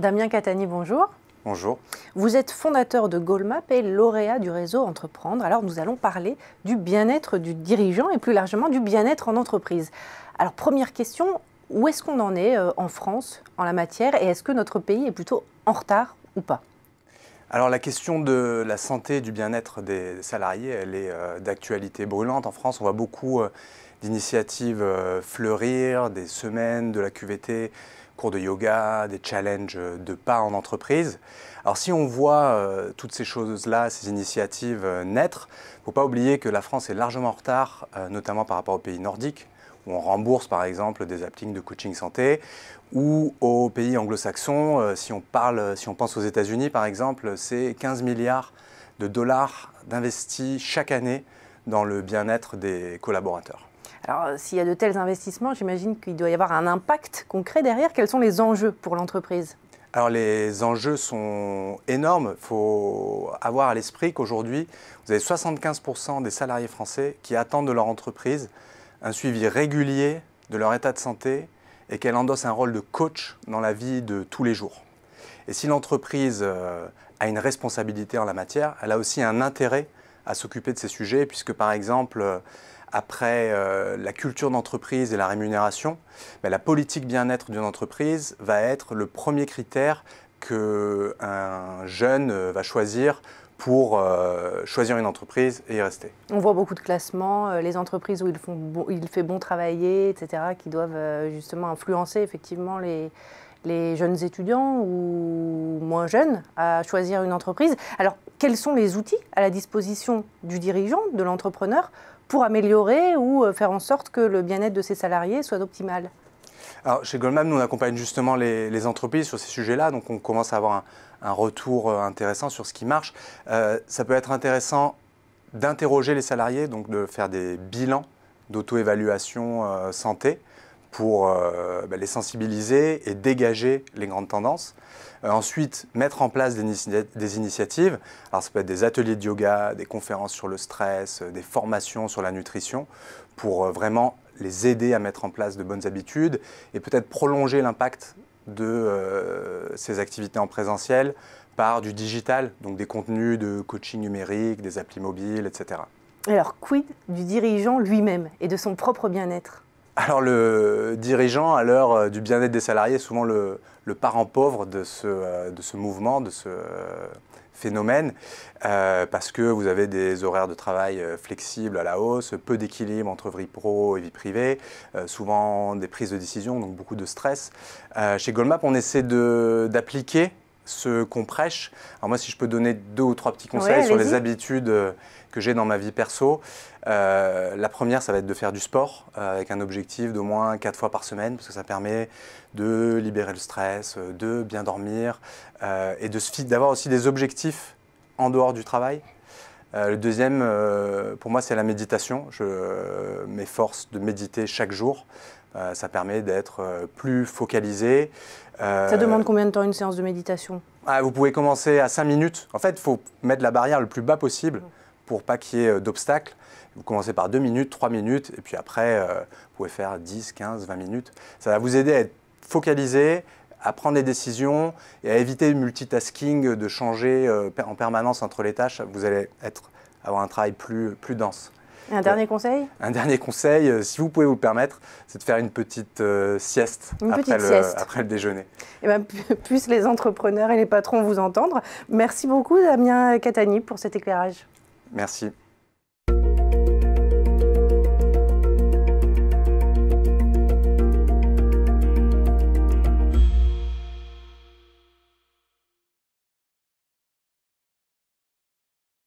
Damien Catani, bonjour. Bonjour. Vous êtes fondateur de Goalmap et lauréat du réseau Entreprendre. Alors nous allons parler du bien-être du dirigeant et plus largement du bien-être en entreprise. Alors première question, où est-ce qu'on en est en France en la matière et est-ce que notre pays est plutôt en retard ou pas? Alors la question de la santé et du bien-être des salariés, elle est d'actualité brûlante. En France, on voit beaucoup d'initiatives fleurir, des semaines de la QVT, cours de yoga, des challenges de pas en entreprise. Alors si on voit toutes ces choses-là, ces initiatives naître, il ne faut pas oublier que la France est largement en retard, notamment par rapport aux pays nordiques, où on rembourse par exemple des applications de coaching santé, ou aux pays anglo-saxons, si on pense aux États-Unis par exemple, c'est 15 milliards de dollars d'investis chaque année dans le bien-être des collaborateurs. Alors s'il y a de tels investissements, j'imagine qu'il doit y avoir un impact concret derrière. Quels sont les enjeux pour l'entreprise? Alors les enjeux sont énormes. Il faut avoir à l'esprit qu'aujourd'hui, vous avez 75% des salariés français qui attendent de leur entreprise un suivi régulier de leur état de santé et qu'elle endosse un rôle de coach dans la vie de tous les jours. Et si l'entreprise a une responsabilité en la matière, elle a aussi un intérêt à s'occuper de ces sujets, puisque par exemple, après la culture d'entreprise et la rémunération, la politique bien-être d'une entreprise va être le premier critère qu'un jeune va choisir pour choisir une entreprise et y rester. On voit beaucoup de classements, les entreprises où il fait bon travailler, etc., qui doivent justement influencer effectivement les jeunes étudiants ou moins jeunes à choisir une entreprise. Alors, quels sont les outils à la disposition du dirigeant, de l'entrepreneur, pour améliorer ou faire en sorte que le bien-être de ses salariés soit optimal? Alors, chez Goalmap, nous on accompagne justement les entreprises sur ces sujets-là, donc on commence à avoir un retour intéressant sur ce qui marche. Ça peut être intéressant d'interroger les salariés, donc de faire des bilans d'auto-évaluation santé pour les sensibiliser et dégager les grandes tendances. Ensuite, mettre en place des initiatives. Alors, ça peut être des ateliers de yoga, des conférences sur le stress, des formations sur la nutrition pour vraiment les aider à mettre en place de bonnes habitudes et peut-être prolonger l'impact de ces activités en présentiel par du digital, donc des contenus de coaching numérique, des applis mobiles, etc. Alors, quid du dirigeant lui-même et de son propre bien-être? Alors le dirigeant, à l'heure du bien-être des salariés, est souvent le parent pauvre de ce mouvement, de ce phénomène, parce que vous avez des horaires de travail flexibles à la hausse, peu d'équilibre entre vie pro et vie privée, souvent des prises de décision, donc beaucoup de stress. Chez Goalmap, on essaie d'appliquer ce qu'on prêche. Alors moi, si je peux donner 2 ou 3 petits conseils sur les habitudes que j'ai dans ma vie perso. La première, ça va être de faire du sport avec un objectif d'au moins 4 fois par semaine, parce que ça permet de libérer le stress, de bien dormir et d'avoir aussi des objectifs en dehors du travail. Le deuxième, pour moi, c'est la méditation. Je m'efforce de méditer chaque jour. Ça permet d'être plus focalisé. Ça demande combien de temps une séance de méditation? Vous pouvez commencer à 5 minutes. En fait, il faut mettre la barrière le plus bas possible pour pas qu'il y ait d'obstacles. Vous commencez par 2 minutes, 3 minutes, et puis après, vous pouvez faire 10, 15, 20 minutes. Ça va vous aider à être focalisé, à prendre des décisions et à éviter le multitasking, de changer en permanence entre les tâches. Vous allez avoir un travail plus dense. Et un dernier conseil? Un dernier conseil, si vous pouvez vous le permettre, c'est de faire une petite sieste après le déjeuner. Et puissent les entrepreneurs et les patrons vous entendre. Merci beaucoup Damien Catani pour cet éclairage. Merci.